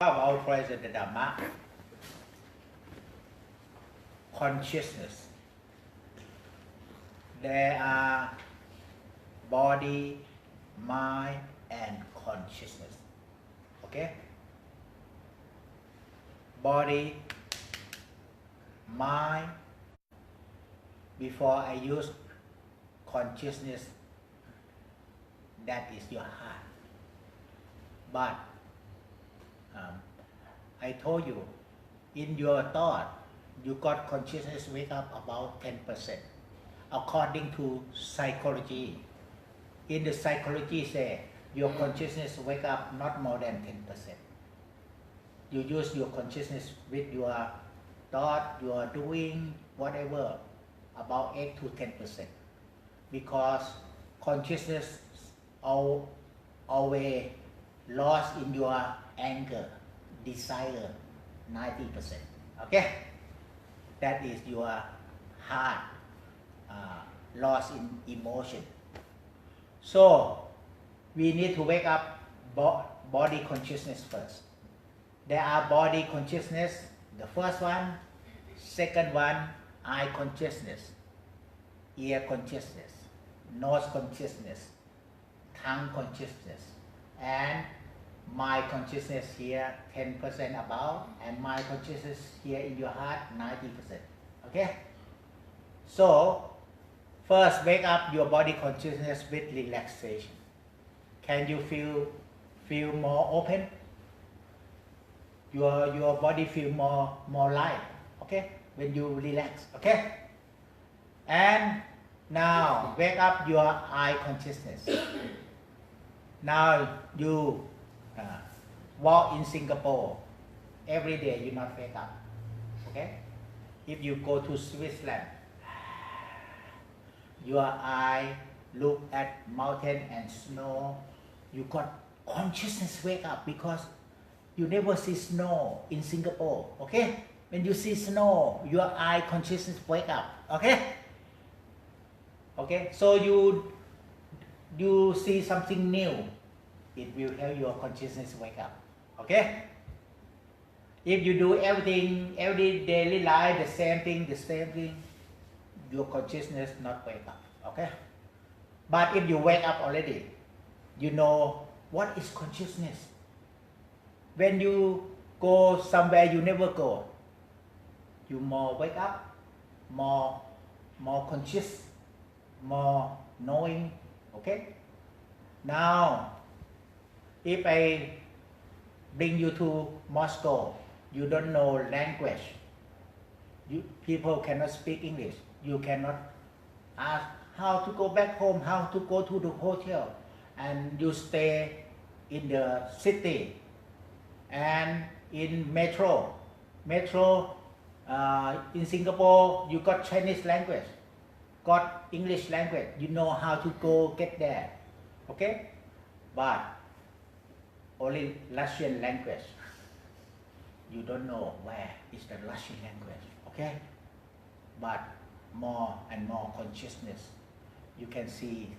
Our present Dhamma, consciousness. There are body, mind, and consciousness. Okay? Body, mind. Before I use consciousness, that is your heart. But I told you, in your thought, you got consciousness wake up about 10%. According to psychology, in the psychology say, your consciousness wake up not more than 10%. You use your consciousness with your thought, you are doing whatever, about 8 to 10%. Because consciousness always lost in your anger, desire, 90%. Okay? That is your heart lost in emotion. So we need to wake up body consciousness first. There are body consciousness, the first one, second one, eye consciousness, ear consciousness, nose consciousness, tongue consciousness, and mind consciousness here 10% above, and mind consciousness here in your heart 90%. Okay? So first wake up your body consciousness with relaxation. Can you feel more open? Your body feel more light. Okay? When you relax. Okay? And now wake up your eye consciousness. Now you walk in Singapore. Every day you not wake up. Okay? If you go to Switzerland, your eye look at mountain and snow, you got consciousness wake up because you never see snow in Singapore. Okay? When you see snow, your eye consciousness wake up. Okay? Okay? So you see something new, it will help your consciousness wake up. Okay? If you do everything, every daily life, the same thing, your consciousness not wake up. Okay? But if you wake up already, you know what is consciousness. When you go somewhere you never go, you more wake up, more conscious, more knowing. Okay? Now, if I bring you to Moscow, you don't know language, people cannot speak English, you cannot ask how to go back home, how to go to the hotel, and you stay in the city and in metro in Singapore, you got Chinese language, got English language, you know how to go get there. Okay? But only Russian language, you don't know where is the Russian language. Okay? But more and more consciousness, you can see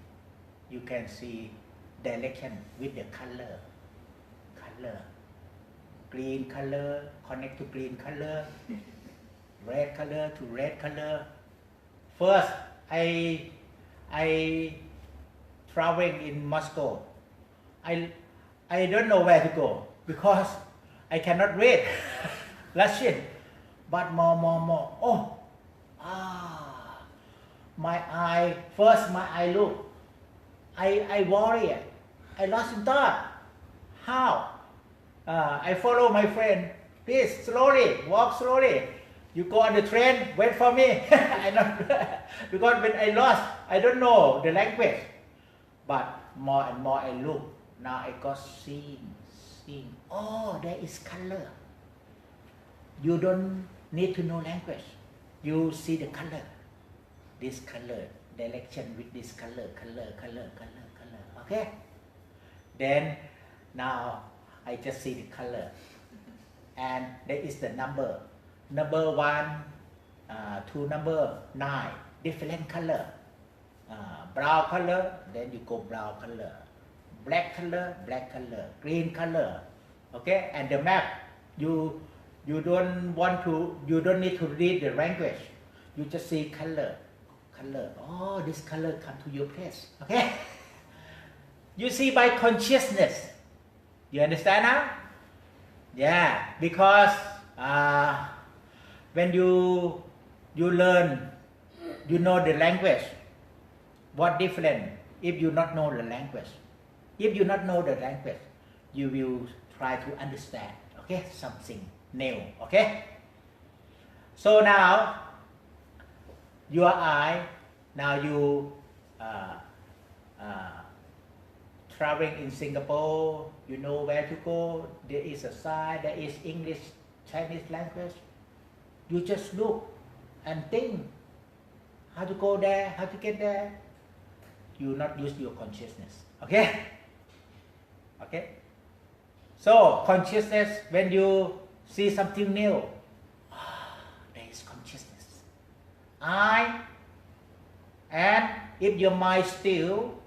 direction with the color, green color connect to green color, red color to red color. First, I traveling in Moscow. I don't know where to go because I cannot read Russian. But more. Oh, my eye look. I worry. I lost in thought. How? I follow my friend. Please walk slowly. You go on the train, wait for me. Because when I lost, I don't know the language. But more and more I look. Now I got seeing. Oh, there is color. You don't need to know language. You see the color. This color, direction with this color. Okay? Then now I just see the color. And there is the number 1 to number 9, different color. Brown color, then you go brown color. Black color, green color. Okay, and the map, you don't need to read the language. You just see color. Oh, this color come to your place. Okay, you see by consciousness. You understand now? Yeah, because when you learn, you know the language. What different if you not know the language? If you not know the language, you will try to understand. Okay, something new. Okay. So now your eye. Now you traveling in Singapore. You know where to go. There is a sign. There is English, Chinese language. You just look and think how to go there, how to get there. You not use your consciousness. Okay? Okay? So consciousness, when you see something new, there is consciousness. And if your mind still,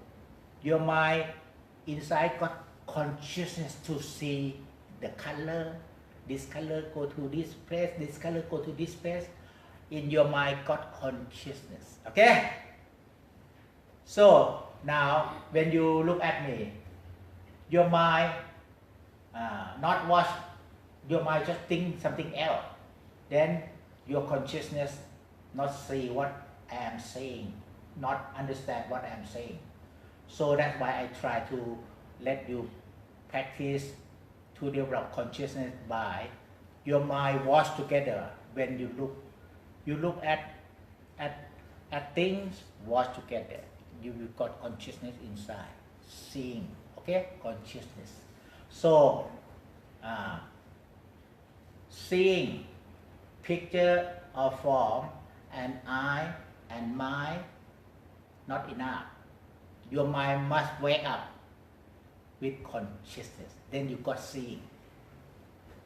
your mind inside got consciousness to see the color. This color go to this place, this color go to this place. In your mind got consciousness. Okay? So now when you look at me, your mind not watch, your mind just think something else. Then your consciousness not see what I am saying, not understand what I am saying. So that's why I try to let you practice to develop consciousness by your mind watch together. When you look at things, watch together. You will got consciousness inside, seeing. Okay, consciousness. So seeing picture or form and eye and mind not enough. Your mind must wake up with consciousness. Then you got seeing.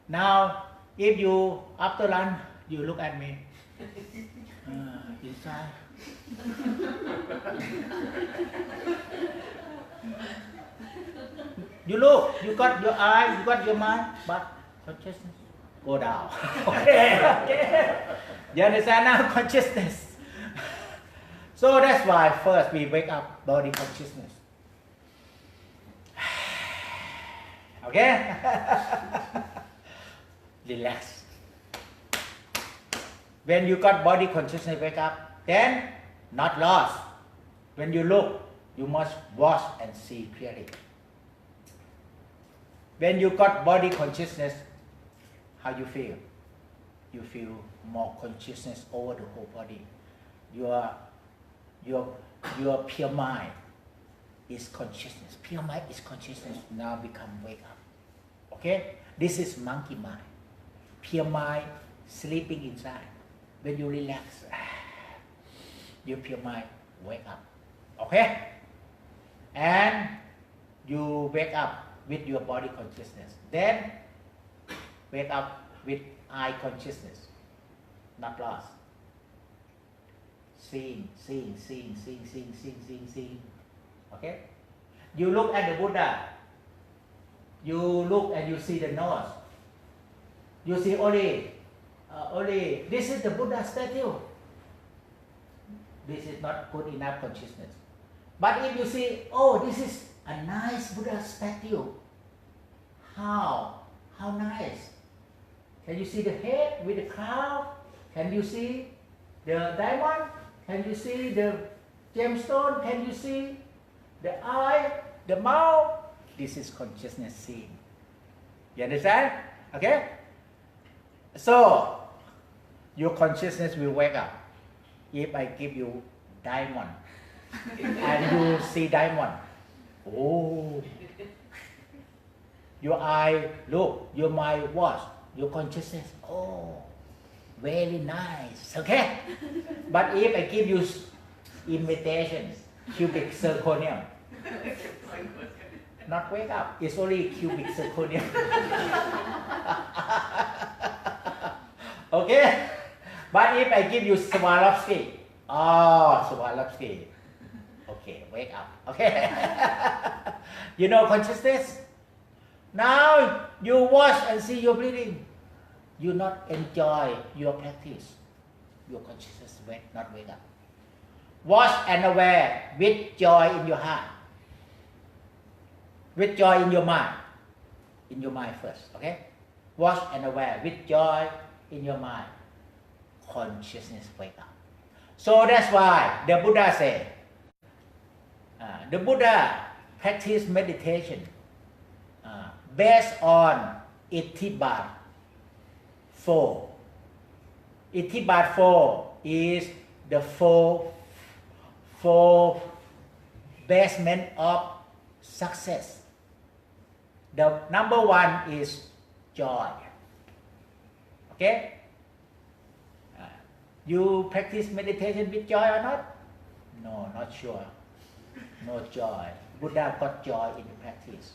Now, if you after lunch you look at me, inside. You look, you got your eye, you got your mind, but consciousness go down. Okay. You understand now? Consciousness. So that's why first we wake up body consciousness. Okay? Relax. When you got body consciousness wake up, then not lost. When you look, you must watch and see clearly. When you got body consciousness, how you feel? You feel more consciousness over the whole body. Your pure mind is consciousness. Pure mind is consciousness. Now become wake up. Okay? This is monkey mind. Pure mind sleeping inside. When you relax, your pure mind wake up. Okay? And you wake up with your body consciousness. Then wake up with eye consciousness. Not lost. Seeing. Okay? You look at the Buddha. You look and you see the nose. You see only this is the Buddha statue. This is not good enough consciousness. But if you see, oh, this is a nice Buddha statue. How nice. Can you see the head with the crown? Can you see the diamond? Can you see the gemstone? Can you see the eye, the mouth? This is consciousness seeing. You understand? Okay? So, your consciousness will wake up. If I give you diamond, and you see diamond, oh, your eye look, your mind watch, your consciousness, oh, very nice, okay? But if I give you imitations, cubic zirconium, not wake up, it's only cubic zirconium. Okay? But if I give you Swarovski, oh, Swarovski, okay, wake up, okay? You know consciousness? Now you watch and see your breathing. You not enjoy your practice. Your consciousness not wake up. Watch and aware with joy in your heart. With joy in your mind. In your mind first, okay? Watch and aware with joy in your mind. Consciousness wake up. So that's why the Buddha said, the Buddha practiced meditation based on Itibat 4. Itibat 4 is the four basement of success. The number 1 is joy. Okay? You practice meditation with joy or not? No, not sure. No joy. Buddha got joy in the practice.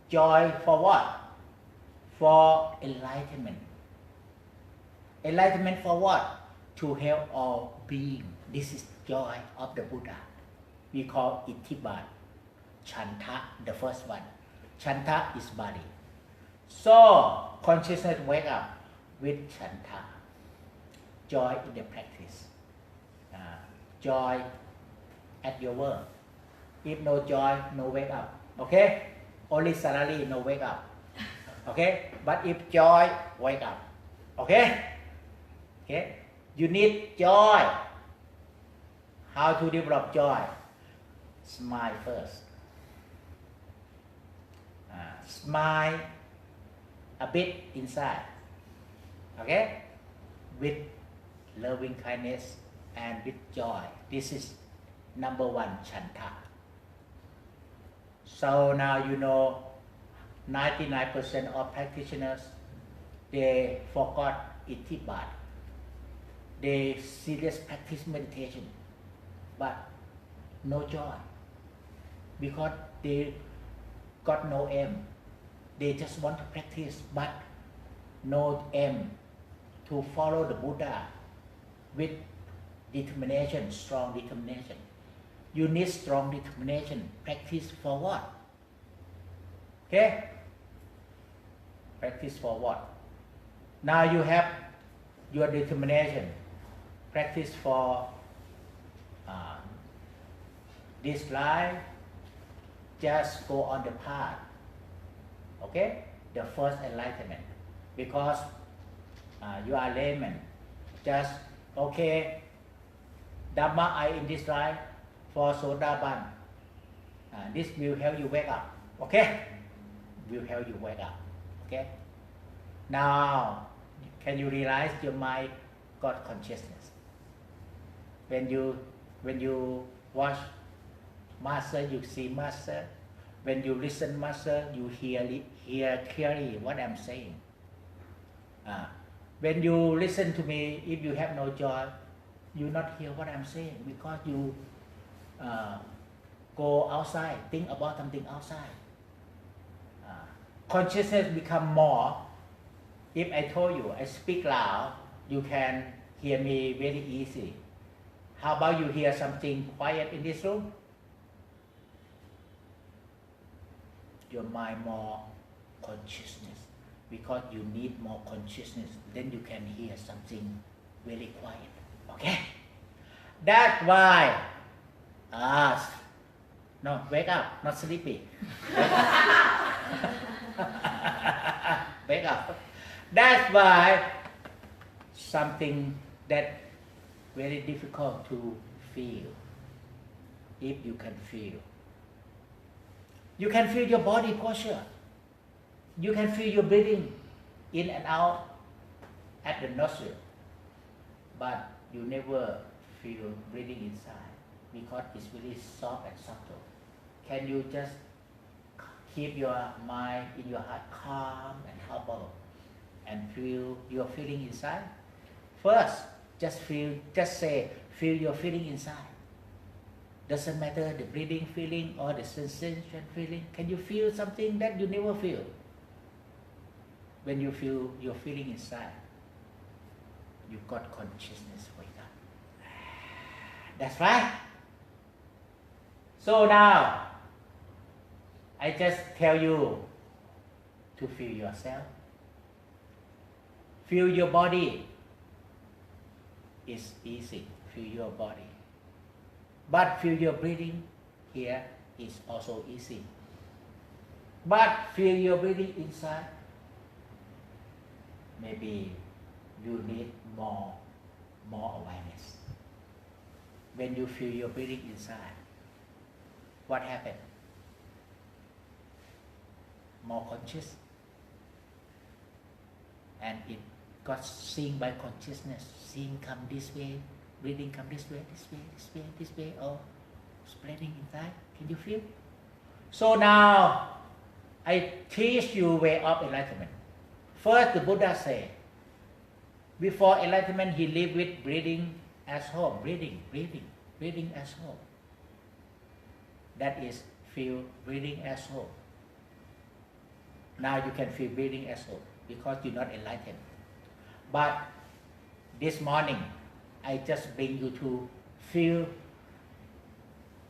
Joy for what? For enlightenment. Enlightenment for what? To help all being. This is joy of the Buddha. We call Itibat. Chanta, the first one. Chanta is body. So, consciousness wake up with Chanta. Joy in the practice. Joy at your work. If no joy, no wake up. Okay? Only salary, no wake up. Okay? But if joy, wake up. Okay? Okay? You need joy. How to develop joy? Smile first. Smile a bit inside. Okay? With loving kindness and with joy. This is number 1 chanta. So now you know 99% of practitioners, they forgot Itibat. They serious practice meditation, but no joy. Because they got no aim. They just want to practice, but no aim to follow the Buddha with determination, strong determination. You need strong determination. Practice for what? Okay? Practice for what? Now you have your determination. Practice for this life. Just go on the path. Okay? The first enlightenment. Because you are layman. Just, okay, Dhamma I in this life for Sodaban. This will help you wake up. Okay? Will help you wake up. Okay? Now, can you realize your mind got consciousness? When you watch Master, you see Master. When you listen Master, you hear clearly what I'm saying. When you listen to me, if you have no joy, you not hear what I'm saying because you go outside, think about something outside. Consciousness become more. If I told you, I speak loud, you can hear me very easy. How about you hear something quiet in this room? Your mind more consciousness. Because you need more consciousness, then you can hear something very quiet. Okay? That's why, no, wake up, not sleepy. Wake up. That's why something that very difficult to feel. If you can feel. You can feel your body posture. You can feel your breathing in and out at the nostril. But you never feel breathing inside because it's really soft and subtle. Can you just keep your mind in your heart calm and humble and feel your feeling inside? First, just say, feel your feeling inside. Doesn't matter the breathing feeling or the sensation feeling. Can you feel something that you never feel? When you feel your feeling inside, you got consciousness wake up. That's right. So now, I just tell you to feel yourself. Feel your body is easy. Feel your body. But feel your breathing here is also easy. But feel your breathing inside. Maybe you need more awareness. When you feel your breathing inside, what happens? More conscious. And it got seen by consciousness. Seeing come this way, breathing come this way, this way, or spreading inside. Can you feel? So now, I teach you way of enlightenment. First, the Buddha said, before enlightenment, he lived with breathing as home. Breathing as home. That is, feel breathing as home. Now you can feel breathing as home because you're not enlightened. But this morning, I just bring you to feel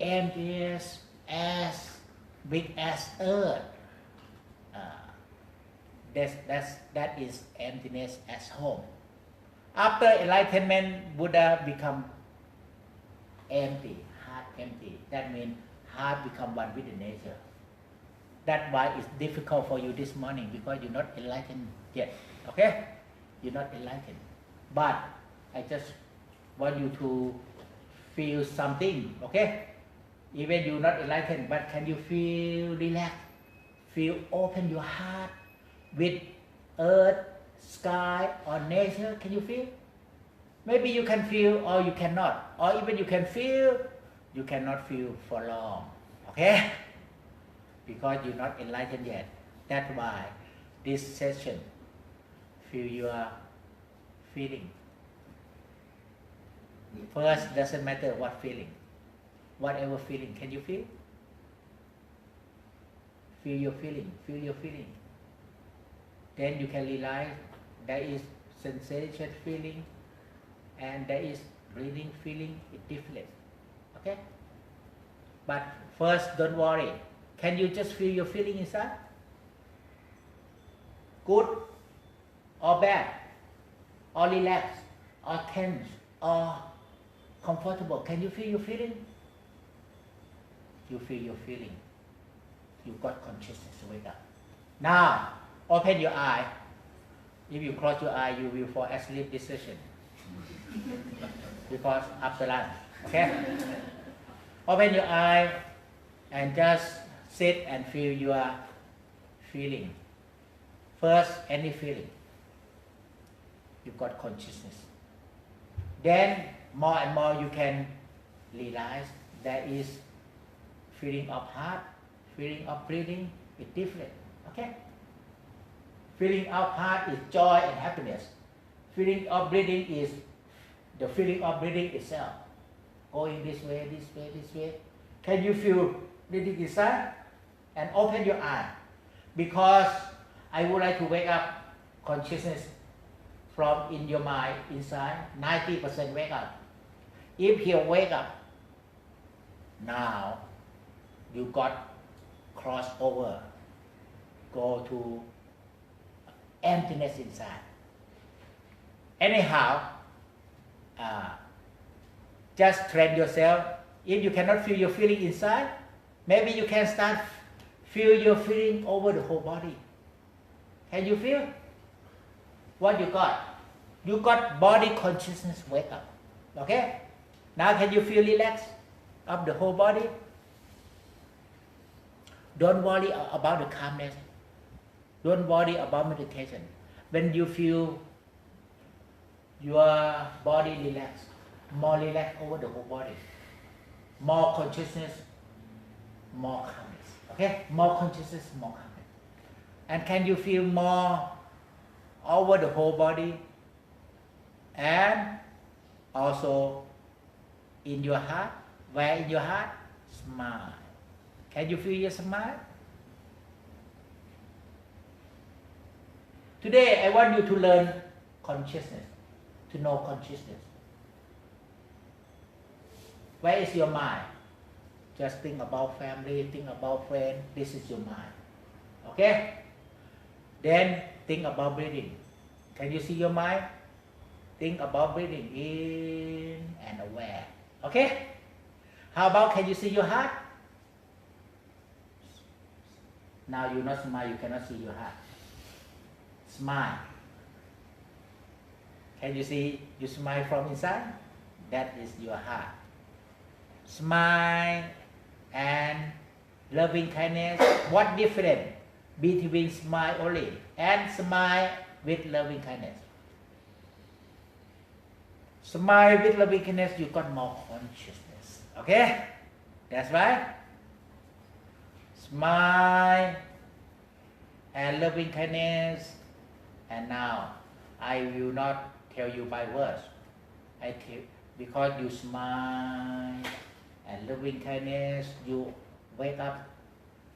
emptiness as big as earth. That is emptiness as home. After enlightenment, Buddha become empty, heart empty. That means heart become one with the nature. That's why it's difficult for you this morning because you're not enlightened yet. Okay? You're not enlightened. But I just want you to feel something. Okay? Even you're not enlightened, but can you feel relaxed? Feel open your heart with earth, sky, or nature. Can you feel? Maybe you can feel or you cannot. Or even you can feel, you cannot feel for long. Okay? Because you're not enlightened yet. That's why this session, feel your feeling. First, doesn't matter what feeling. Whatever feeling, can you feel? Feel your feeling, feel your feeling. Then you can realize there is sensation feeling and there is breathing feeling. It's different. Okay? But first, don't worry. Can you just feel your feeling inside? Good or bad? Or relaxed? Or tense? Or comfortable? Can you feel your feeling? You feel your feeling. You got consciousness. Wake up. Now, open your eye. If you close your eye, you will fall asleep this session. Because after lunch. Okay? Open your eye and just sit and feel your feeling. First, any feeling. You got consciousness. Then, more and more you can realize there is feeling of heart, feeling of breathing is different. Okay? Feeling of heart is joy and happiness. Feeling of breathing is the feeling of breathing itself. Going this way, this way, this way. Can you feel breathing inside? And open your eye. Because I would like to wake up consciousness from in your mind inside. 90% wake up. If you wake up, now you got cross over. Go to emptiness inside. Anyhow, just train yourself. If you cannot feel your feeling inside, maybe you can start feel your feeling over the whole body. Can you feel? What you got? You got body consciousness wake up. Okay? Now can you feel relaxed of the whole body? Don't worry about the calmness. Don't worry about meditation. When you feel your body relaxed, more relaxed over the whole body, more consciousness, more calmness. Okay? More consciousness, more calmness. And can you feel more over the whole body and also in your heart? Where in your heart? Smile. Can you feel your smile? Today I want you to learn consciousness, to know consciousness. Where is your mind? Just think about family, think about friends. This is your mind. Okay? Then think about breathing. Can you see your mind? Think about breathing in and aware. Okay? How about can you see your heart? Now you not smile, you cannot see your heart. Smile. Can you see you smile from inside? That is your heart. Smile and loving kindness. What difference between smile only and smile with loving kindness? Smile with loving kindness, you got more consciousness. Okay? That's right. Smile and loving kindness. And now, I will not tell you by words. Because you smile and loving kindness, you wake up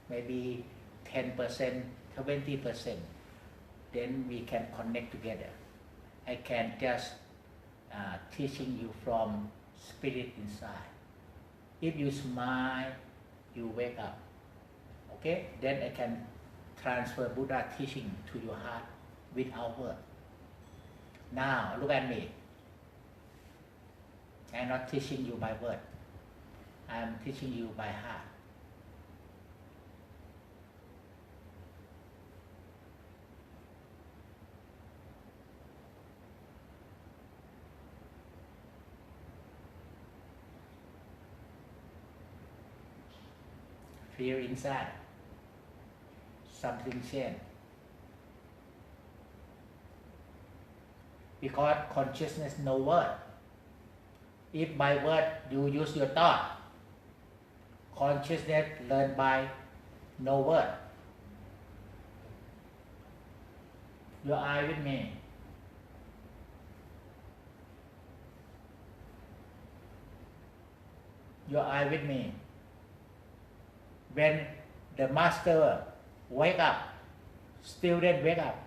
maybe 10%, 20%. Then we can connect together. I can just teaching you from spirit inside. If you smile, you wake up. Okay? Then I can transfer Buddha teaching to your heart without word. Now, look at me. I'm not teaching you by word. I'm teaching you by heart. Feel inside. Something change. Because consciousness no word. If by word you use your thought, consciousness learn by no word. Your eye with me. Your eye with me. When the master wake up, student wake up.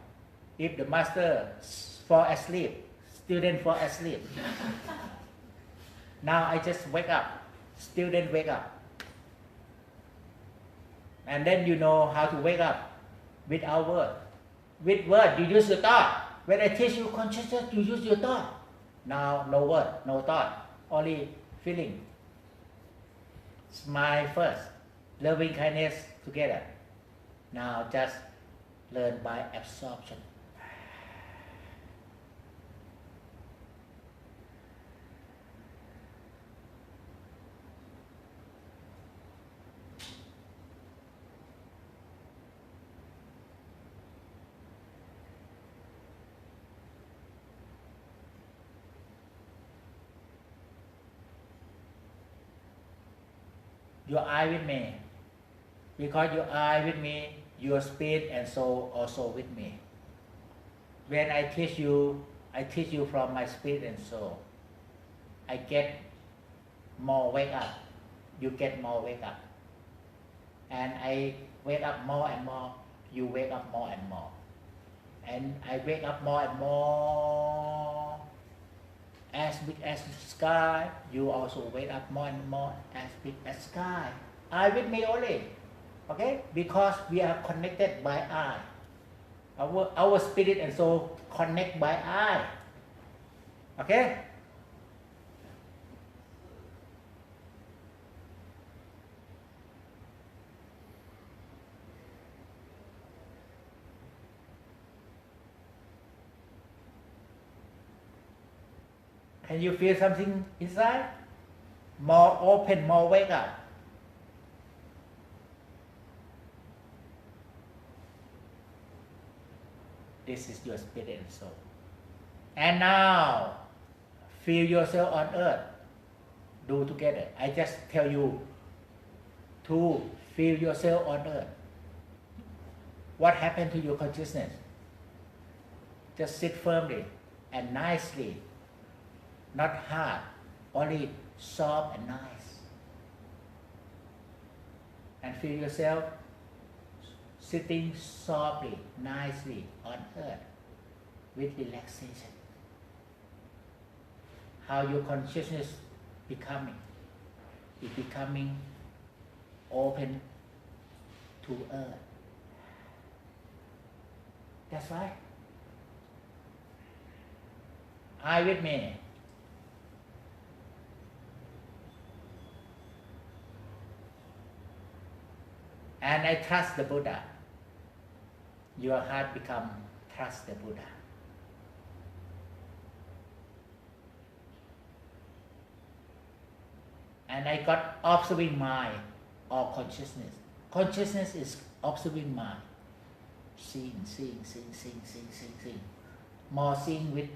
If the master fall asleep, student fall asleep. Now I just wake up, student wake up. And then you know how to wake up without word. With word, you use your thought. When I teach you consciousness, you use your thought. Now no word, no thought, only feeling. Smile first, loving kindness together. Now just learn by absorption. Your eye with me. Because your eye with me, your spirit and soul also with me. When I teach you from my spirit and soul. I get more wake up. You get more wake up. And I wake up more and more. You wake up more and more. And I wake up more and more. As big as the sky, you also wake up more and more as big as sky. Eye with me only. Okay? Because we are connected by eye. Our spirit and soul connect by eye. Okay? Can you feel something inside? More open, more wake up. This is your spirit and soul. And now, feel yourself on earth. Do together. I just tell you to feel yourself on earth. What happened to your consciousness? Just sit firmly and nicely. Not hard, only soft and nice. And feel yourself sitting softly, nicely on earth with relaxation. How your consciousness becoming? It's becoming open to earth. That's right. Are you with me? And I trust the Buddha. Your heart become trust the Buddha. And I got observing mind or consciousness. Consciousness is observing mind. Seeing. More seeing with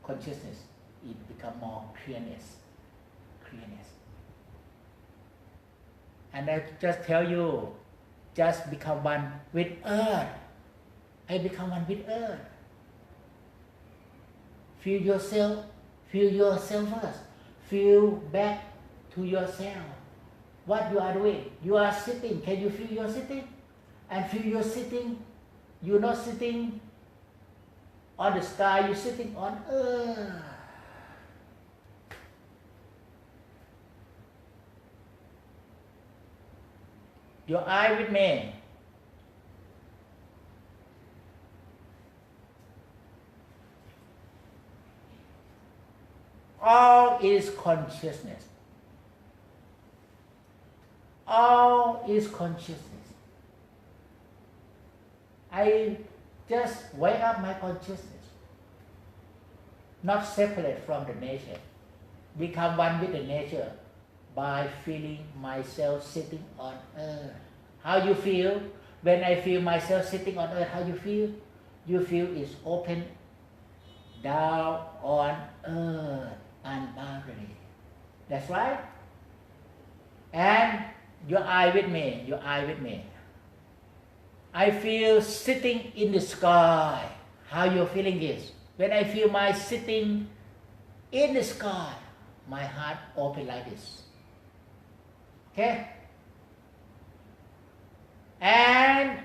consciousness, it become more clearness. And I just tell you, just become one with earth. I become one with earth. Feel yourself first. Feel back to yourself. What you are doing? You are sitting. Can you feel you're sitting? And feel you're sitting. You're not sitting on the sky, you're sitting on earth. Your eye with me. All is consciousness. All is consciousness. I just wake up my consciousness. Not separate from the nature. Become one with the nature by feeling myself sitting on earth. How you feel? When I feel myself sitting on earth, how you feel? You feel it's open down on earth and boundary. That's right. And your eye with me. I feel sitting in the sky. How your feeling is? When I feel my sitting in the sky, my heart open like this. Okay? And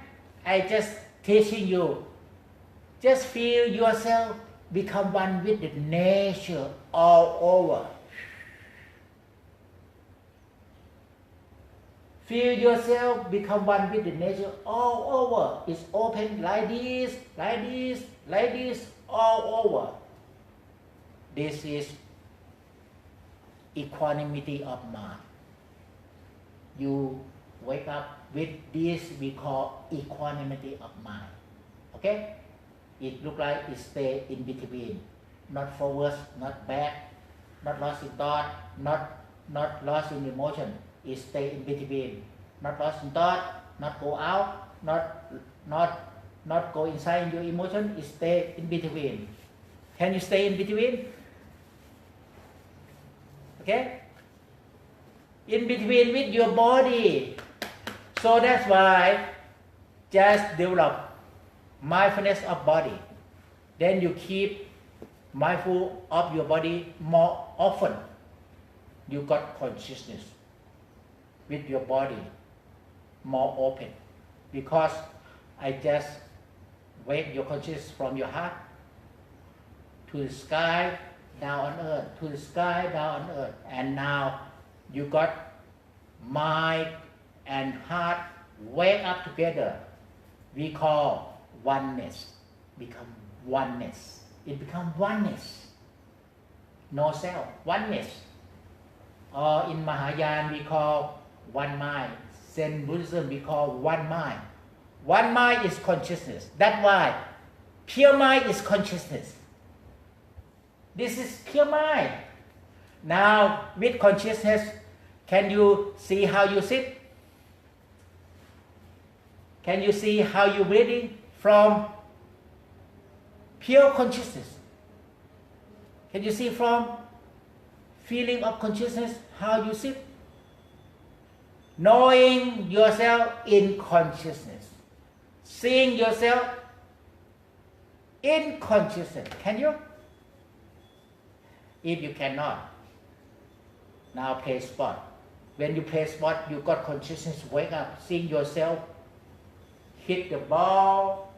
I just teaching you, just feel yourself become one with the nature all over. Feel yourself become one with the nature all over. It's open like this, all over. This is equanimity of mind. You wake up with this we call equanimity of mind. Okay? It look like it stay in between. Not forward, not back, not lost in thought, not lost in emotion. It stay in between. Not lost in thought, not go out, not go inside your emotion. It stay in between. Can you stay in between? Okay? In between with your body. So that's why just develop mindfulness of body. Then you keep mindful of your body more often. You got consciousness with your body more open. Because I just wake your consciousness from your heart to the sky, down on earth, to the sky, down on earth. And now you got mind and heart wake up together. We call oneness. Become oneness. It becomes oneness. No self. Oneness. Or in Mahayana we call one mind. Zen Buddhism we call one mind. One mind is consciousness. That's why pure mind is consciousness. This is pure mind. Now with consciousness, can you see how you sit? Can you see how you're breathing from pure consciousness? Can you see from feeling of consciousness how you sit? Knowing yourself in consciousness. Seeing yourself in consciousness. Can you? If you cannot, now play sport. When you play sport, you got consciousness, wake up, seeing yourself, hit the ball.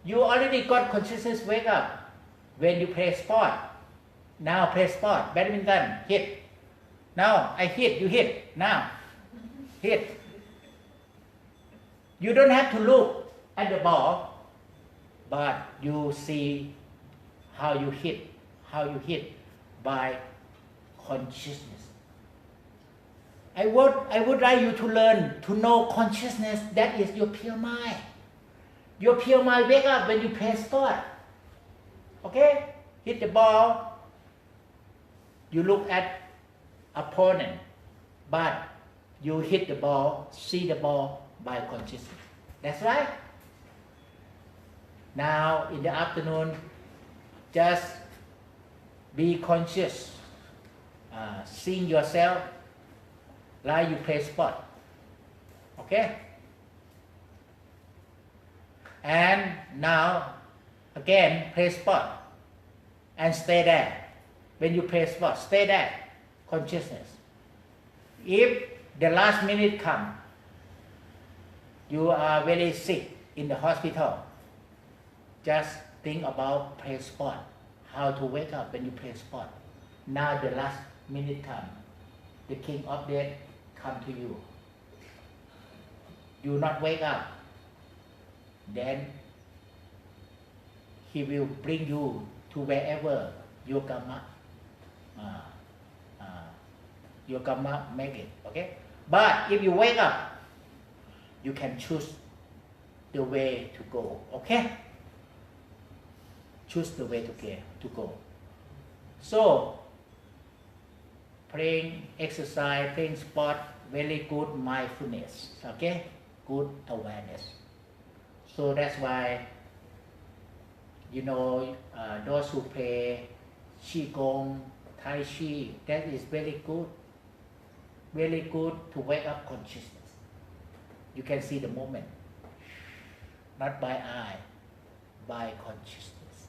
You already got consciousness, wake up. When you play sport, now play sport, badminton, hit. Now I hit, you hit, now hit. You don't have to look at the ball, but you see how you hit by consciousness. I would like you to learn to know consciousness. That is your pure mind. Your pure mind wake up when you play sport. Okay? Hit the ball. You look at opponent, but you hit the ball, see the ball by consciousness. That's right. Now in the afternoon, just be conscious, seeing yourself like you play sport. Okay? And now again play sport and stay there. When you play sport, stay there, consciousness. If the last minute comes, you are very sick in the hospital, just think about play sport, how to wake up when you play sport. Now the last minute comes, the king of death come to you. You not wake up, then he will bring you to wherever your karma make it. Okay? But if you wake up, you can choose the way to go. Okay? Choose the way to go. So, playing exercise, playing sport, very good mindfulness. Okay? Good awareness. So that's why, those who play Qigong, Tai Chi, that is very good. Very good to wake up consciousness. You can see the moment, not by eye, by consciousness.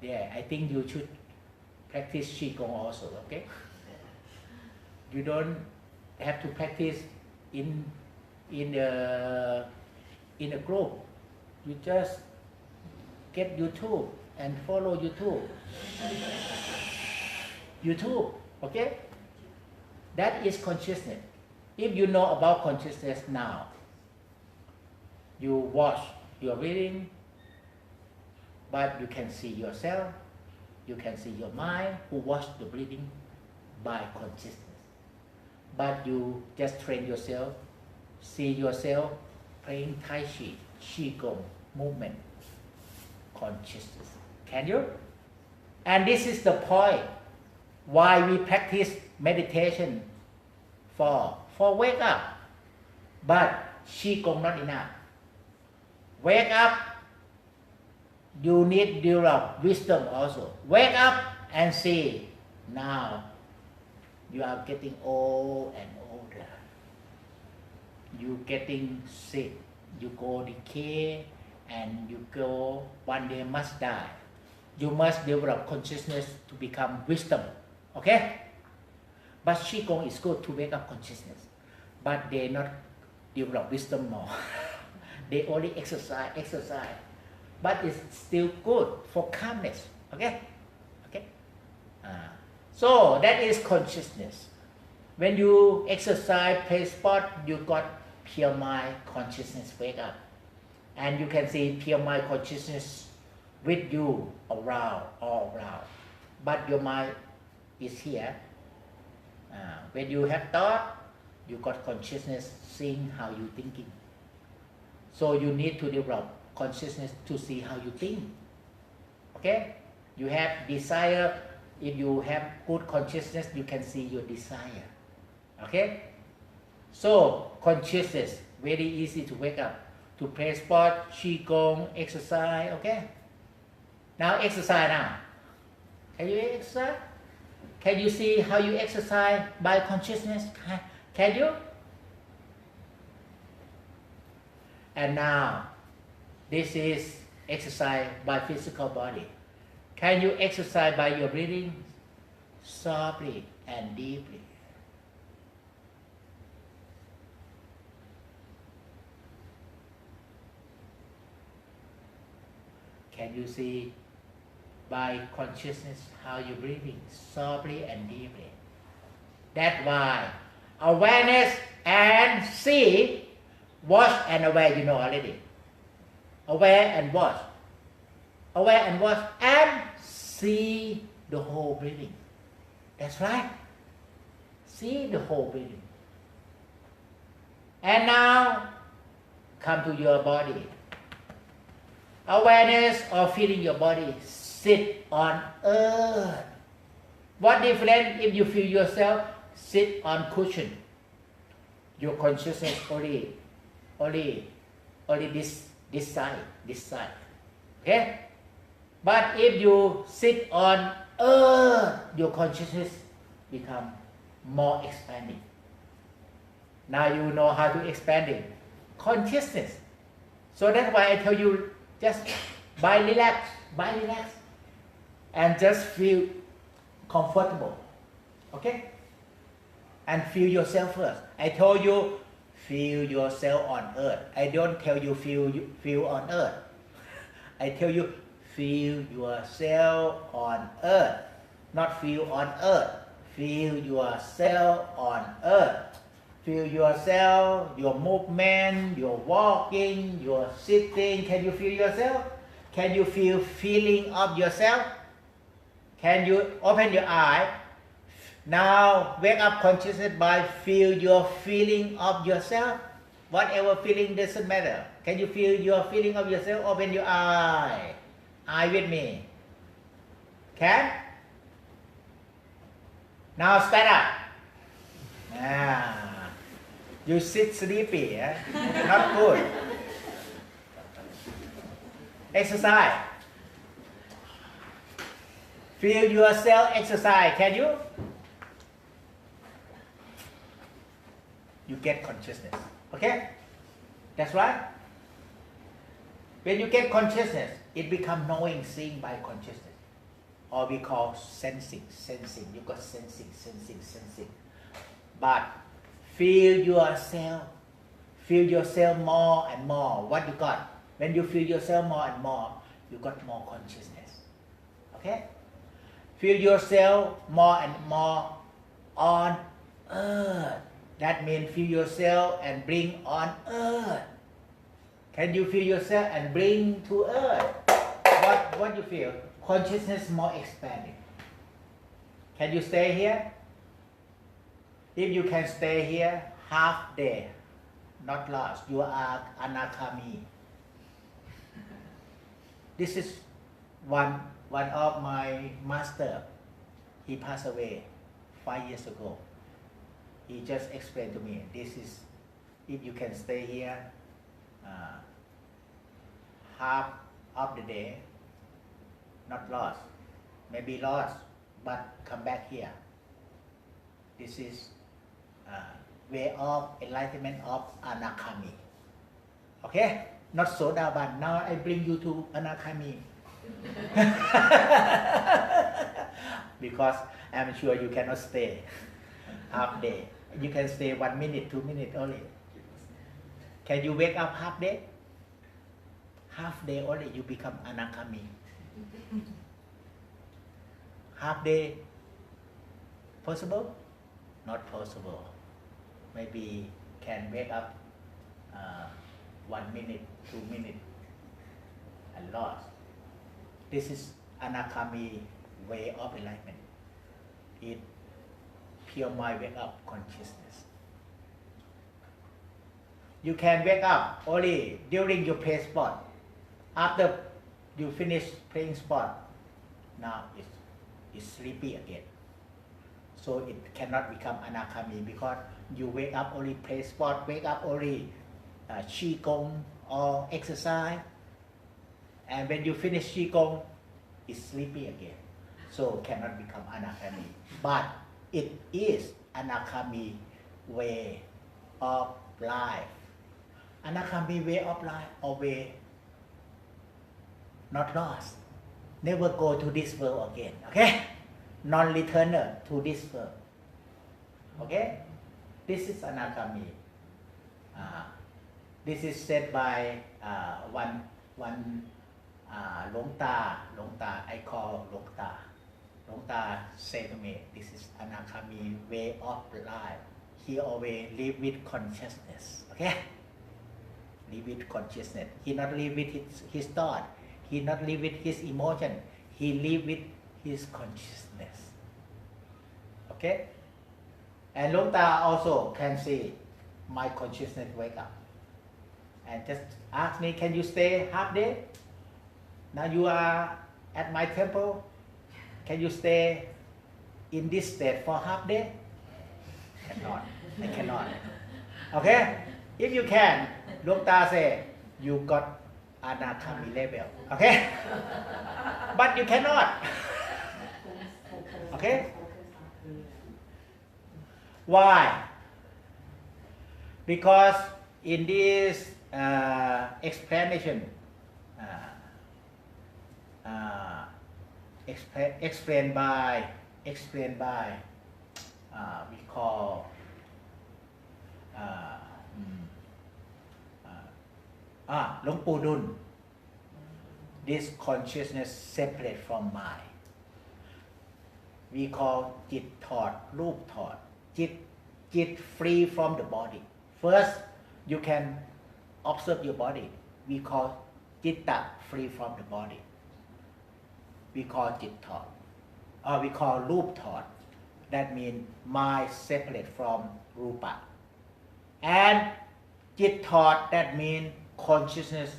Yeah, I think you should practice Qigong also, okay? You don't have to practice in a group. You just get YouTube and follow YouTube, okay? That is consciousness. If you know about consciousness now, you watch your reading, but you can see yourself, you can see your mind who watch the breathing by consciousness. But you just train yourself, see yourself playing Tai Chi, Qigong, movement, consciousness. Can you? And this is the point why we practice meditation for wake up. But Qigong not enough. Wake up, you need develop wisdom also. Wake up and see, now you are getting old and older. You getting sick. You go decay and you go one day must die. You must develop consciousness to become wisdom. Okay? But Qigong is good to wake up consciousness. But they not develop wisdom more. They only exercise. But it's still good for calmness. Okay? Okay? So that is consciousness. When you exercise, play sport, you got pure mind consciousness wake up. And you can see pure mind consciousness with you all around. But your mind is here. When you have thought, you got consciousness seeing how you thinking. So you need to develop consciousness to see how you think. Okay? You have desire. If you have good consciousness, you can see your desire. Okay? So consciousness, very easy to wake up. To play sport, Qigong, exercise. Okay? Now exercise now. Can you exercise? Can you see how you exercise by consciousness? Can you? And now, this is exercise by physical body. Can you exercise by your breathing? Softly and deeply. Can you see by consciousness how you're breathing softly and deeply? That's why awareness and see Watch and aware, you know already. Aware and watch. Aware and watch and see the whole breathing. That's right. See the whole breathing. And now come to your body. Awareness of feeling your body. Sit on earth. What difference if you feel yourself sit on cushion? Your consciousness only this side. Okay? But if you sit on earth, your consciousness become more expanding. Now you know how to expand it. Consciousness. So that's why I tell you, just relax, and just feel comfortable. Okay? And feel yourself first. I told you, feel yourself on earth. I don't tell you feel on earth. I tell you, feel yourself on earth. Not feel on earth. Feel yourself on earth. Feel yourself, your movement, your walking, your sitting. Can you feel yourself? Can you feel feeling of yourself? Can you open your eye? Now wake up consciousness by feel your feeling of yourself. Whatever feeling doesn't matter. Can you feel your feeling of yourself? Open your eye. Eye with me. Can? Now stand up. You sit sleepy, eh? Not good. Exercise. Feel yourself exercise. Can you? You get consciousness. Okay? That's right. When you get consciousness, it becomes knowing, seeing by consciousness. Or we call sensing. You got sensing. But feel yourself more and more. What you got? When you feel yourself more and more, you got more consciousness. Okay? Feel yourself more and more on earth. That means feel yourself and bring on earth. Can you feel yourself and bring to earth? What you feel? Consciousness more expanding. Can you stay here? If you can stay here half day, not lost, you are anakami. This is one of my master. He passed away 5 years ago. He just explained to me, this is, if you can stay here half of the day, not lost, maybe lost, but come back here. This is way of enlightenment of anakami. Okay? Not Sodaban. Now I bring you to anakami. Because I'm sure you cannot stay half day. You can stay 1 minute, 2 minutes only. Can you wake up half day? Half day only you become anakami. Half day possible? Not possible. Maybe can wake up 1 minute, 2 minutes and lost. This is anakami way of enlightenment. It pure mind wake up consciousness. You can wake up only during your play sport. After you finish playing sport, now it's sleepy again. So it cannot become anakami because you wake up only play sport, wake up only qigong or exercise, and when you finish qigong, it's sleepy again. So cannot become anakami. But it is anakami way of life. Anakami way of life, or way not lost. Never go to this world again. Okay? Non-returner to this world. Okay? This is anakami. This is said by one Long Ta. I call Long Ta. Long Ta said to me, this is anakami way of life. He always live with consciousness. Okay? live with consciousness. He not live with his thought. He not live with his emotion. He live with his consciousness. Okay? And Long Ta also can say, my consciousness wake up. And just ask me, can you stay half day? Now you are at my temple. Can you stay in this state for half day? Cannot. I cannot. Okay? If you can, Long Ta say, you got Anakami level. Okay? But you cannot. Okay? Why? Because in this explanation, explained by we call Long Pu Dun. This consciousness separate from mind. We call Jit Thought, Loop Thought. Jit free from the body. First, you can observe your body. We call Jitta free from the body. We call Jit Thought. Or we call Loop Thought. That means mind separate from Rupa. And Jit Thought, that means consciousness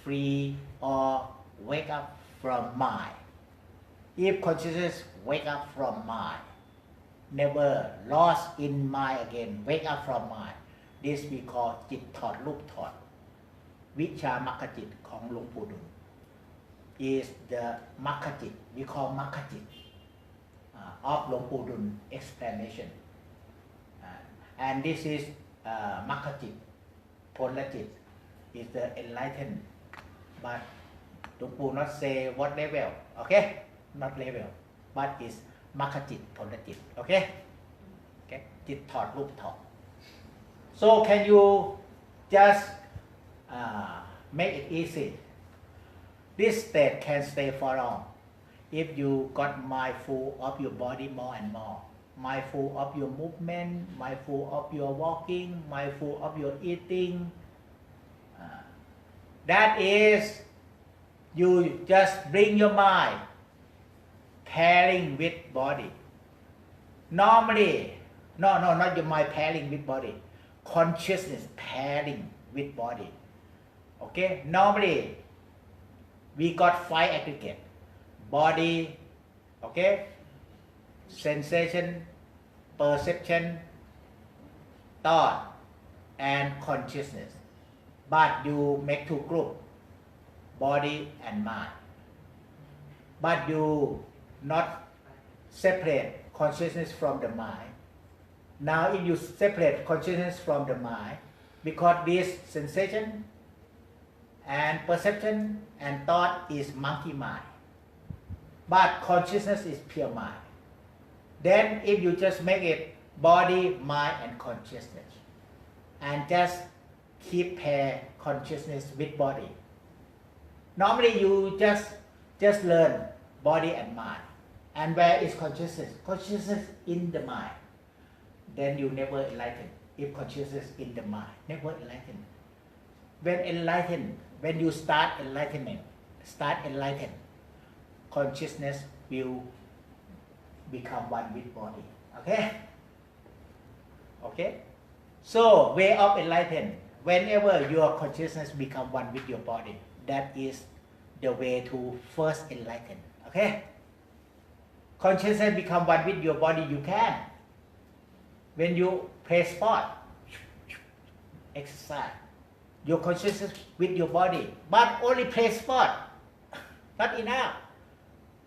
free or wake up from mind. If consciousness wake up from mind, never lost in mind again, wake up from mind, this we call Jit Thought, Loop Thought. Vicha Makajit ของหลวงปู่ดุล is the Makajit, we call Makajit of หลวงปู่ดุล explanation. And this is Makajit, Polajit is the enlightened, but หลวงปู่ not say what level, okay? Not level, but is Makajit, Polajit, okay? Okay? Jit Thought, Loop Thought. So can you just make it easy? This state can stay for long if you got mindful of your body more and more, mindful of your movement, mindful of your walking, mindful of your eating. That is, you just bring your mind pairing with body. Normally, no, not your mind pairing with body. Consciousness pairing with body. Okay? Normally, we got 5 aggregate. Body, okay? Sensation, perception, thought, and consciousness. But you make 2 groups, body and mind. But you not separate consciousness from the mind. Now if you separate consciousness from the mind, because this sensation and perception and thought is monkey mind, but consciousness is pure mind. Then if you just make it body, mind and consciousness, and just keep pair consciousness with body. Normally you just learn body and mind. And where is consciousness? Consciousness in the mind. Then you never enlighten. If consciousness in the mind, never enlighten. When you start enlighten, consciousness will become one with body. Okay? Okay? So, way of enlighten, whenever your consciousness become one with your body, that is the way to first enlighten. Okay? Consciousness become one with your body, you can. When you play sport, exercise, your consciousness with your body, but only play sport, not enough.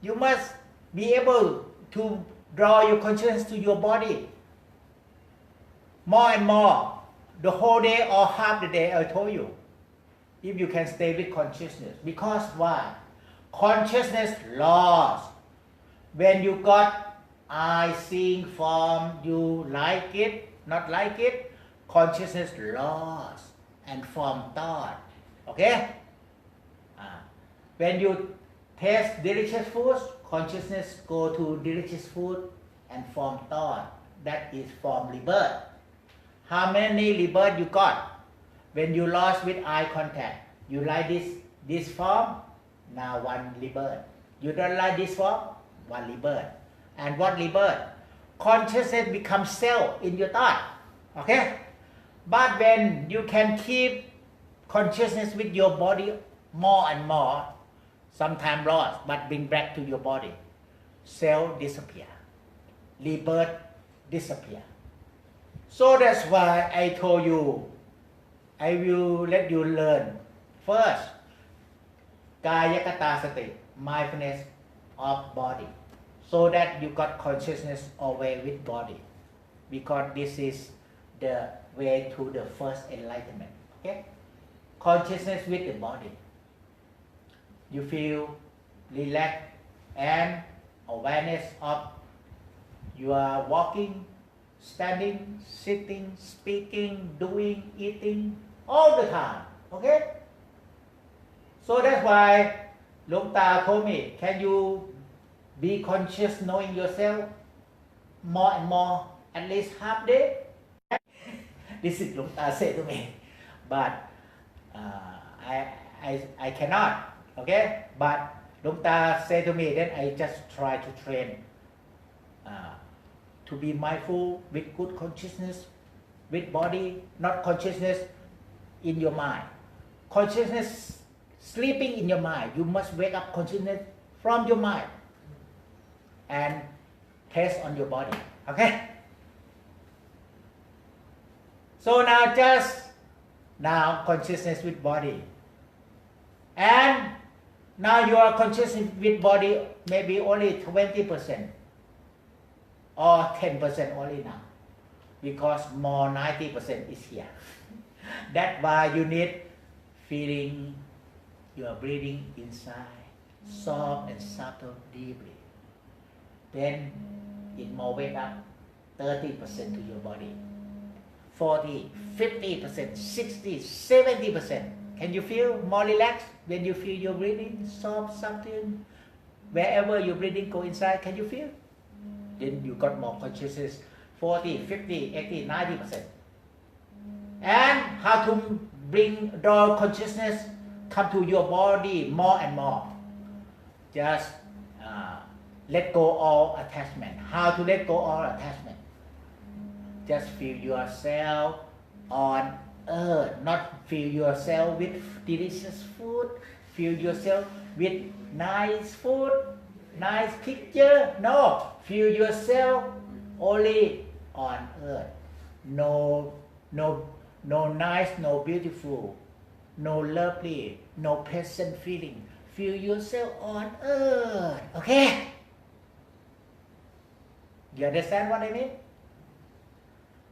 You must be able to draw your consciousness to your body more and more, the whole day or half the day. I told you, if you can stay with consciousness. Because why? Consciousness lost. When you got eye seeing form, you like it, not like it, consciousness lost and form thought. Okay? When you taste delicious food, consciousness go to delicious food and form thought. That is form rebirth. How many rebirth you got? When you lost with eye contact, you like this form, now one rebirth. You don't like this form, one rebirth. And what rebirth? Consciousness becomes cell in your thought. Okay? But when you can keep consciousness with your body more and more, sometimes lost, but bring back to your body, cell disappear, rebirth disappear. So that's why I told you, I will let you learn first, Kaya Kata Sati, mindfulness of body, so that you got consciousness always with body, because this is the way to the first enlightenment. Okay? Consciousness with the body. You feel relaxed and awareness of you are walking, standing, sitting, speaking, doing, eating, all the time. Okay? So that's why Long Ta told me, can you be conscious knowing yourself more and more, at least half day? This is Long Ta said to me. But I cannot. Okay? But Long Ta said to me, then I just try to train to be mindful with good consciousness, with body, not consciousness in your mind. Consciousness sleeping in your mind. You must wake up consciousness from your mind and test on your body. Okay? So now consciousness with body. And now you are conscious with body maybe only 20% or 10% only now, because more 90% is here. That's why you need feeling your breathing inside, soft and subtle, deeply. Then it more wake up 30% to your body, 40, 50%, 60, 70%. Can you feel more relaxed when you feel your breathing soft, subtle? Wherever your breathing go inside, can you feel? Then you got more consciousness, 40, 50, 80, 90%. And how to draw consciousness come to your body more and more. Just let go all attachment. How to let go all attachment? Just feel yourself on earth, not feel yourself with delicious food, feel yourself with nice food, nice picture. No, feel yourself only on earth. No nice, no beautiful, no lovely, no pleasant feeling. Feel yourself on earth. Okay? You understand what I mean?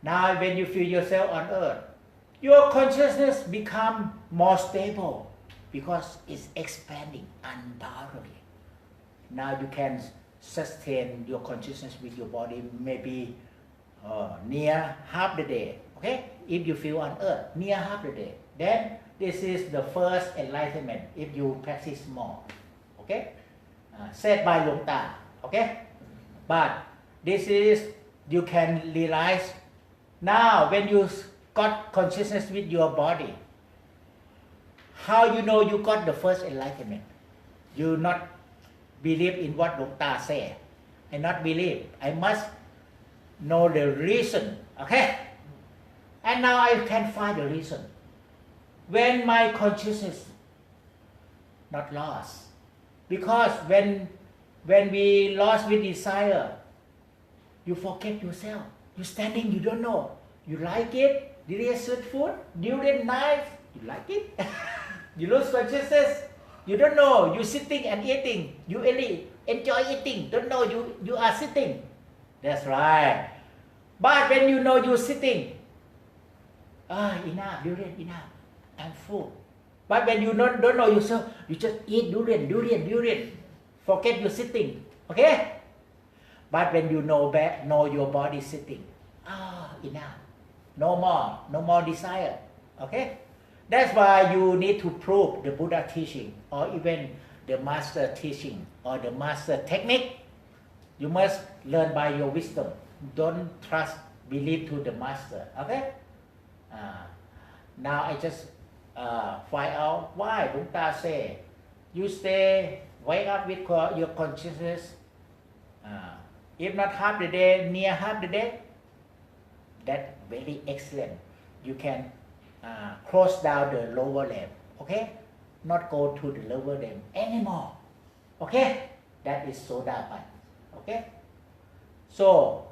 Now when you feel yourself on earth, your consciousness become more stable because it's expanding unboundedly. Now you can sustain your consciousness with your body maybe near half the day. Okay? If you feel on earth, near half the day. Then this is the first enlightenment if you practice more. Okay? Said by Long Ta. Okay? But this is, you can realize now when you got consciousness with your body, how you know you got the first enlightenment? You not believe in what Long Ta said. I not believe. I must know the reason. Okay? And now I can find the reason. When my consciousness not lost. Because when we lost with desire, you forget yourself. You standing, you don't know. You like it, delicious food, durian nice, you like it. You lose consciousness, you don't know. You sitting and eating, you really enjoy eating, don't know you are sitting. That's right. But when you know you're sitting, enough, durian, enough, I'm full. But when you don't know yourself, you just eat durian. Forget you're sitting. Okay? But when you know your body sitting, enough. No more desire. Okay? That's why you need to prove the Buddha teaching, or even the master teaching, or the master technique. You must learn by your wisdom. Don't trust, believe to the master. Okay? Now I just find out why Bhutta say, you stay, wake up with your consciousness, if not half the day, near half the day, that very excellent. You can close down the lower limb, okay? Not go to the lower limb anymore, okay? That is Sodapan, okay? So,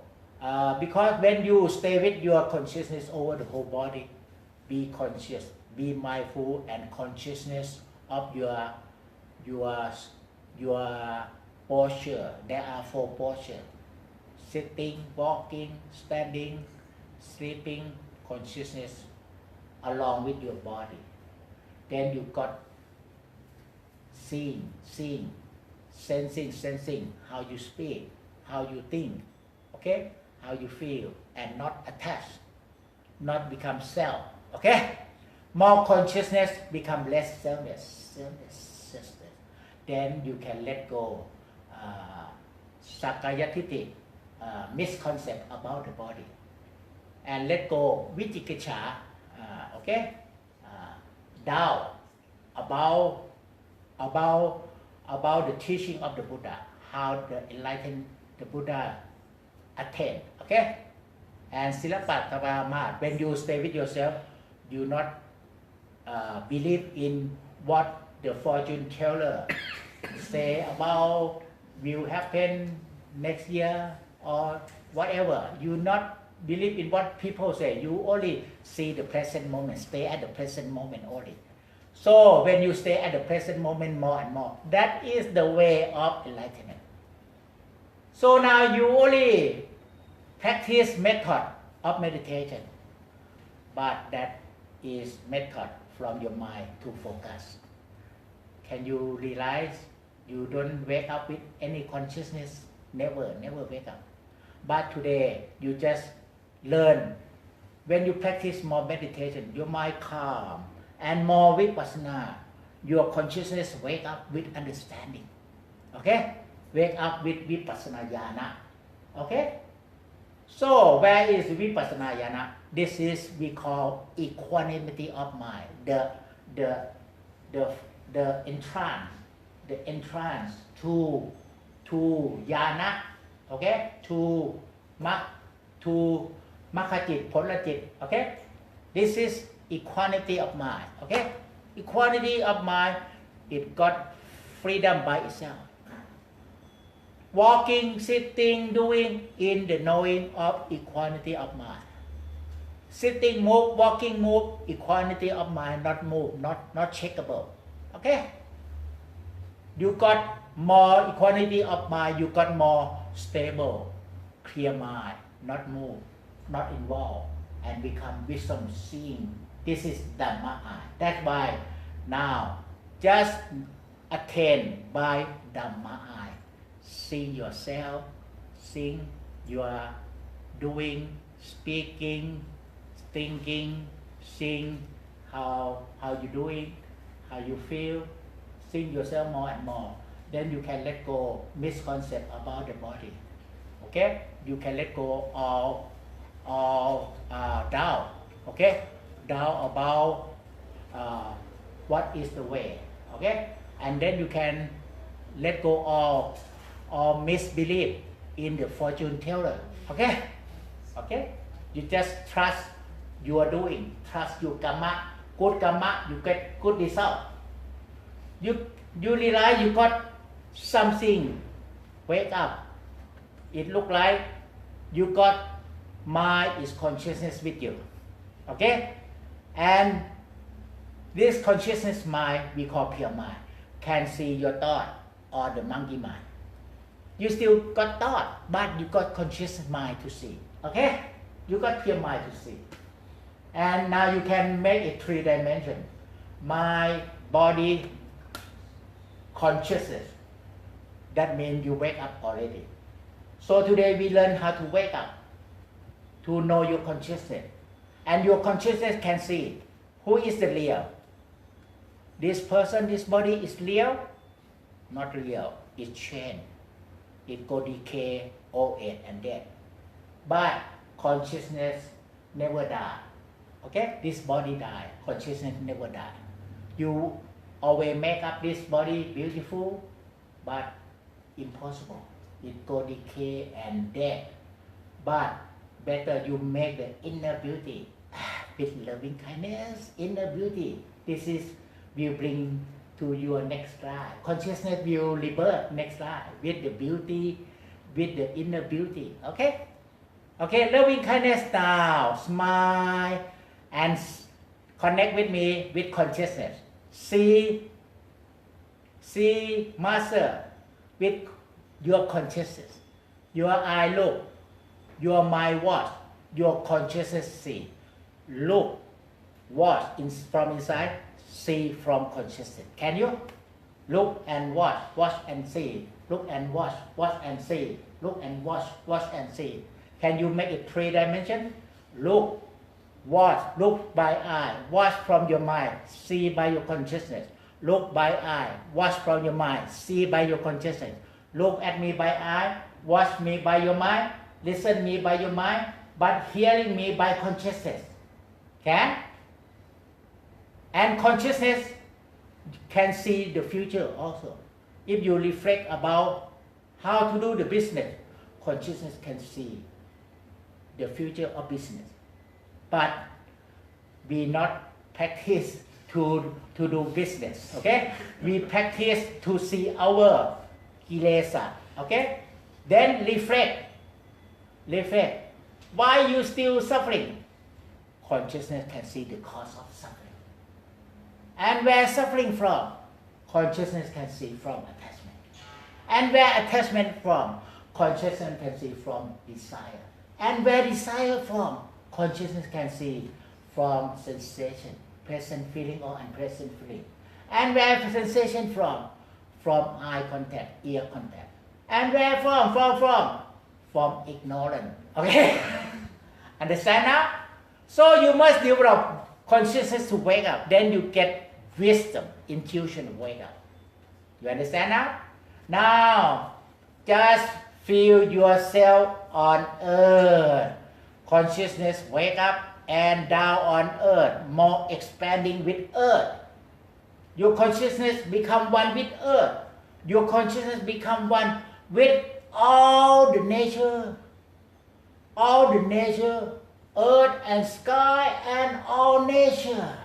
because when you stay with your consciousness over the whole body, be conscious, be mindful and consciousness of your posture. There are 4 postures: sitting, walking, standing, sleeping, consciousness along with your body. Then you got seeing, sensing how you speak, how you think, okay, how you feel, and not attached, not become self, okay. More consciousness become less selfless. Then you can let go Sakaya Titi, misconcept about the body, and let go Vichikicha, okay, doubt about the teaching of the Buddha, how the enlightened the Buddha attained, okay. And Silapattavama, when you stay with yourself, you not believe in what the fortune teller say about will happen next year or whatever. You not believe in what people say. You only see the present moment, stay at the present moment only. So when you stay at the present moment more and more, that is the way of enlightenment. So now you only practice method of meditation, but that is method from your mind to focus. Can you realize you don't wake up with any consciousness? Never wake up. But today you just learn. When you practice more meditation, your mind calm and more vipassana. Your consciousness wake up with understanding. Okay? Wake up with vipassana jhana. Okay? So where is vipassana jhana? This is we call equanimity of mind. The entrance to jhana, okay, to makkajit, pholajit, okay. This is equanimity of mind, okay. Equanimity of mind, it got freedom by itself. Walking, sitting, doing in the knowing of equanimity of mind. Sitting, move, walking, move, equanimity of mind, not move, not checkable. Okay? You got more equanimity of mind, you got more stable, clear mind, not move, not involved, and become wisdom seeing. This is Dhamma eye. That's why now just attain by Dhamma eye. Seeing yourself, seeing your doing, speaking, thinking, seeing how you doing, how you feel, seeing yourself more and more. Then you can let go misconcept about the body. Okay? You can let go all doubt. Okay? Doubt about what is the way. Okay? And then you can let go all misbelief in the fortune teller. Okay? Okay? You just trust you are doing, trust your karma, good karma, you get good result. You realize you got something, wake up. It look like you got mind is consciousness with you. Okay? And this consciousness mind we call pure mind can see your thought or the monkey mind. You still got thought, but you got conscious mind to see. Okay? You got pure mind to see. And now you can make it 3 dimension. Mind, body, consciousness. That means you wake up already. So today we learn how to wake up, to know your consciousness. And your consciousness can see who is the real. This person, this body is real? Not real. It's change. It go decay, old age and death. But consciousness never die. Okay, this body die, consciousness never die. You always make up this body beautiful, but impossible. It go decay and dead. But better you make the inner beauty with loving kindness, inner beauty. This is will bring to your next life. Consciousness will rebirth next life with the beauty, with the inner beauty. Okay? Okay, loving kindness now. Smile and connect with me with consciousness. See Master with your consciousness. Your eye look, your mind watch, your consciousness see. Look, watch from inside, see from consciousness. Can you? Look and watch and see. Look and watch and see. Look and watch and see. Can you make it 3 dimensions? Look, watch, look by eye, watch from your mind, see by your consciousness. Look by eye, watch from your mind, see by your consciousness. Look at me by eye, watch me by your mind, listen me by your mind, but hearing me by consciousness. Can? And consciousness can see the future also. If you reflect about how to do the business, consciousness can see the future of business. But we not practice to do business, okay? We practice to see our kilesa, okay? Then reflect. Why you still suffering? Consciousness can see the cause of suffering. And where suffering from? Consciousness can see from attachment. And where attachment from? Consciousness can see from desire. And where desire from? Consciousness can see from sensation, present feeling or unpresent feeling. And where sensation from? From eye contact, ear contact. And where from? From ignorance. Okay? Understand now? So you must develop consciousness to wake up. Then you get wisdom, intuition to wake up. You understand now? Now, just feel yourself on earth. Consciousness wake up and down on earth, more expanding with earth. Your consciousness become one with earth. Your consciousness become one with all the nature. All the nature, earth and sky and all nature.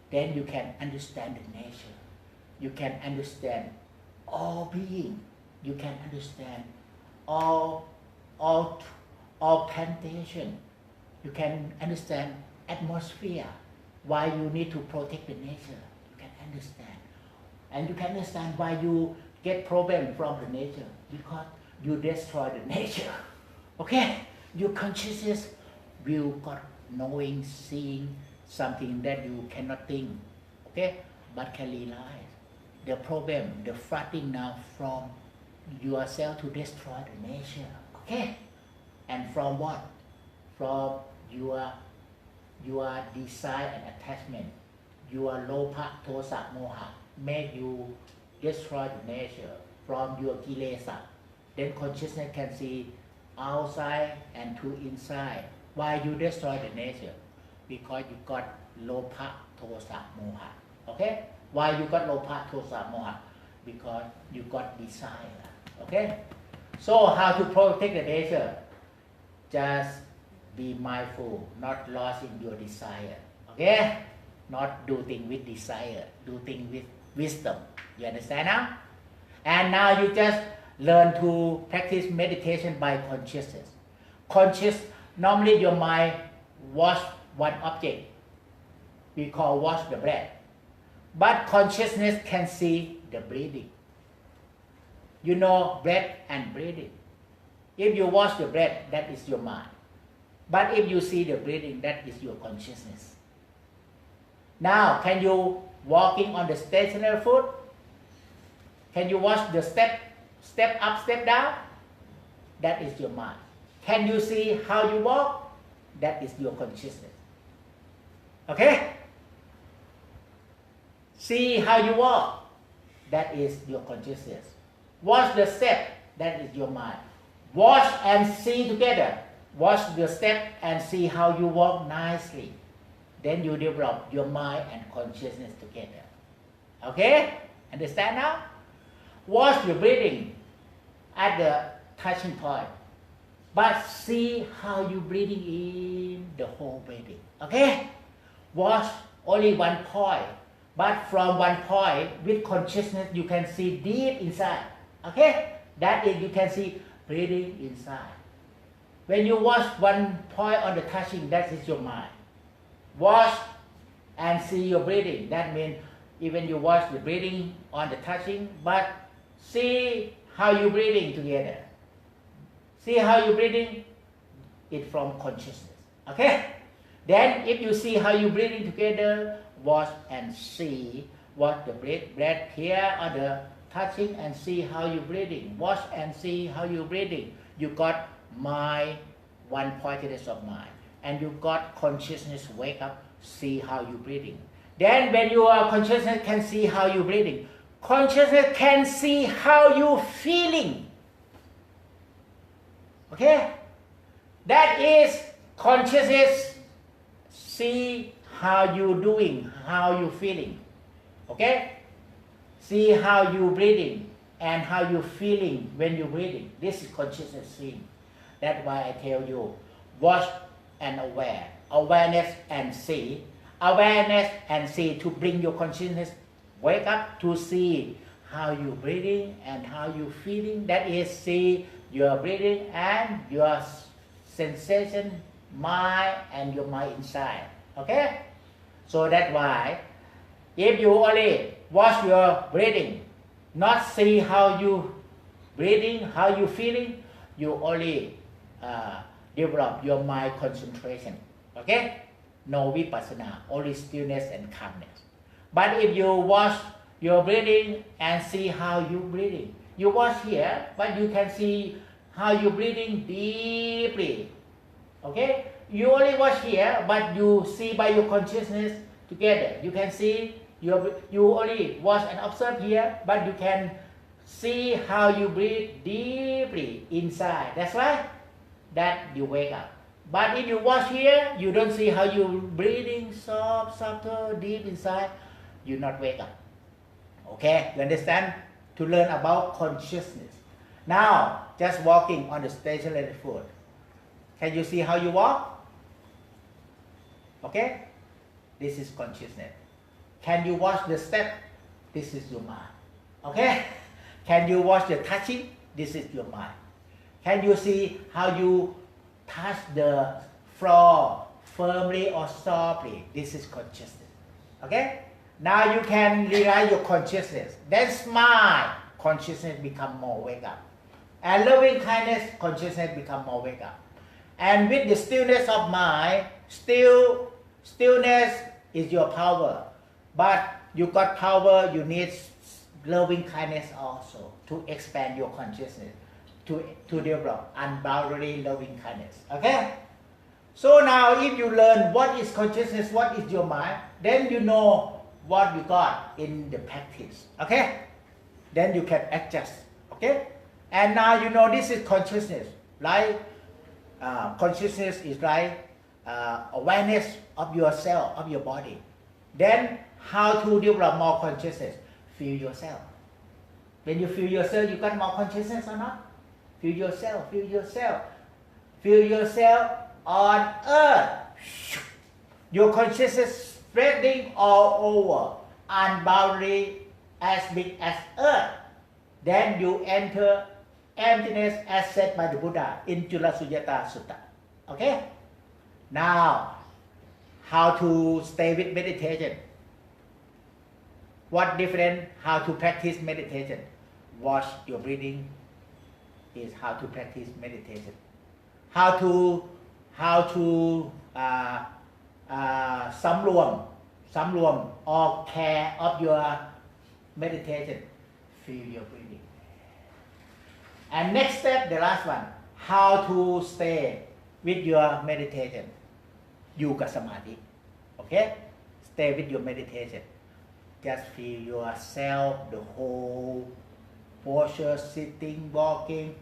Then you can understand the nature. You can understand all being. You can understand all plantation. You can understand atmosphere. Why you need to protect the nature. You can understand. And you can understand why you get problem from the nature. Because you destroy the nature. Okay? Your consciousness will got knowing, seeing something that you cannot think. Okay? But can realize. The problem, the fighting now from yourself to destroy the nature. Okay? And from what? From your desire and attachment. Your lopa, tosa, moha make you destroy the nature from your kilesa. Then consciousness can see outside and to inside. Why you destroy the nature? Because you got lopa, tosa, moha. Okay? Why you got lopa, tosa, moha? Because you got desire. Okay? So how to protect the nature? Just be mindful, not lost in your desire. Okay? Not do things with desire, do things with wisdom. You understand now? And now you just learn to practice meditation by consciousness. Normally your mind watch one object. We call watch the breath. But consciousness can see the breathing. You know breath and breathing. If you watch the breath, that is your mind. But if you see the breathing, that is your consciousness. Now, can you walking on the stationary foot? Can you watch the step up, step down? That is your mind. Can you see how you walk? That is your consciousness. Okay? See how you walk. That is your consciousness. Watch the step. That is your mind. Watch and see together. Watch your step and see how you walk nicely. Then you develop your mind and consciousness together. Okay? Understand now? Watch your breathing at the touching point. But see how you breathing in the whole breathing. Okay? Watch only one point. But from one point, with consciousness, you can see deep inside. Okay? That is, you can see breathing inside. When you watch one point on the touching, that is your mind. Watch and see your breathing. That means even you watch the breathing on the touching, but see how you breathing together. See how you breathing? It from consciousness. Okay? Then if you see how you breathing together, watch and see what the breath here on the touching and see how you breathing. Watch and see how you breathing. You got mind, one pointedness of mind. And you got consciousness wake up, see how you breathing. Then when your consciousness can see how you breathing, consciousness can see how you feeling. Okay? That is consciousness see how you doing, how you feeling. Okay? See how you breathing and how you feeling when you breathing. This is consciousness seeing. That's why I tell you, watch and aware. Awareness and see. Awareness and see to bring your consciousness wake up to see how you breathing and how you feeling. That is see your breathing and your sensation, mind and your mind inside. Okay? So that's why if you only watch your breathing, not see how you breathing, how you feeling, you only develop your mind concentration. Okay? No vipassana, only stillness and calmness. But if you watch your breathing and see how you breathing, you watch here, but you can see how you breathing deeply. Okay? You only watch here, but you see by your consciousness together. You can see, you only watch and observe here, but you can see how you breathe deeply inside. That's right. That you wake up. But if you watch here, you don't see how you breathing soft, subtle, deep inside, you not wake up. Okay? You understand? To learn about consciousness. Now, just walking on the stationary foot. Can you see how you walk? Okay? This is consciousness. Can you watch the step? This is your mind. Okay? Can you watch the touching? This is your mind. Can you see how you touch the floor firmly or softly? This is consciousness. Okay? Now you can realize your consciousness. Then smile. Consciousness become more wake up. And loving kindness, consciousness become more wake up. And with the stillness of mind, stillness is your power. But you got power, you need loving kindness also to expand your consciousness, to develop unbounded loving kindness. Okay? So now if you learn what is consciousness, what is your mind, then you know what you got in the practice. Okay? Then you can adjust. Okay? And now you know this is consciousness. Like consciousness is like awareness of yourself, of your body. Then how to develop more consciousness? Feel yourself. When you feel yourself, you got more consciousness or not? Feel yourself, feel yourself. Feel yourself on earth. Your consciousness spreading all over, unbounded, as big as earth. Then you enter emptiness as said by the Buddha in Chula Sujata Sutta. Okay? Now, how to stay with meditation? What different how to practice meditation? Watch your breathing is how to practice meditation. How to สำรวม or care of your meditation. Feel your breathing. And next step, the last one, how to stay with your meditation. อยู่กับสมาธิ Okay? Stay with your meditation. Just feel yourself, the whole posture, sitting, walking.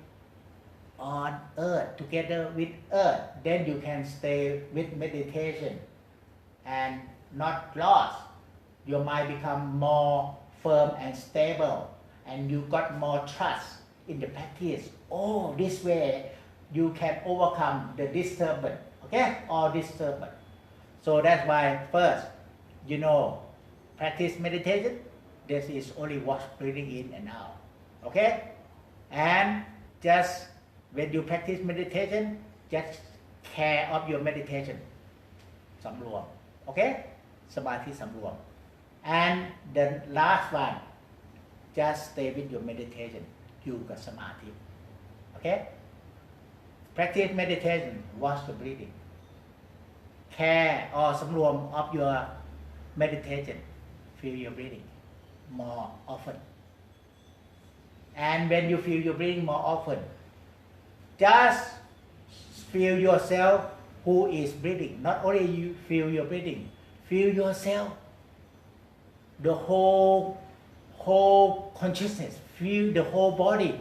on earth, together with earth, then you can stay with meditation and not lost. Your mind become more firm and stable, and you got more trust in the practice. Oh, this way you can overcome the disturbance, okay, or disturbance. So that's why first, practice meditation. This is only watch breathing in and out, okay? And just when you practice meditation, just care of your meditation, สำรวม okay? สมาธิสำรวม and the last one, just stay with your meditation, อยู่กับสมาธิ okay? Practice meditation, watch the breathing, care or สำรวม of your meditation, feel your breathing more often. And when you feel your breathing more often, just feel yourself who is breathing. Not only you feel your breathing, feel yourself, the whole consciousness, feel the whole body.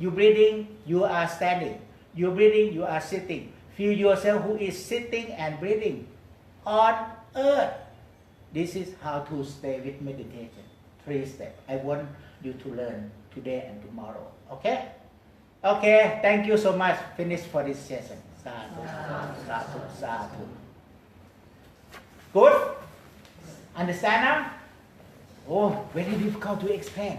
You breathing, you are standing. You breathing, you are sitting. Feel yourself who is sitting and breathing on earth. This is how to stay with meditation. 3 steps. I want you to learn today and tomorrow. Okay? Okay, thank you so much. Finish for this session. Sadhu, sadhu, sadhu. Good? Understand now? Oh, very difficult to explain.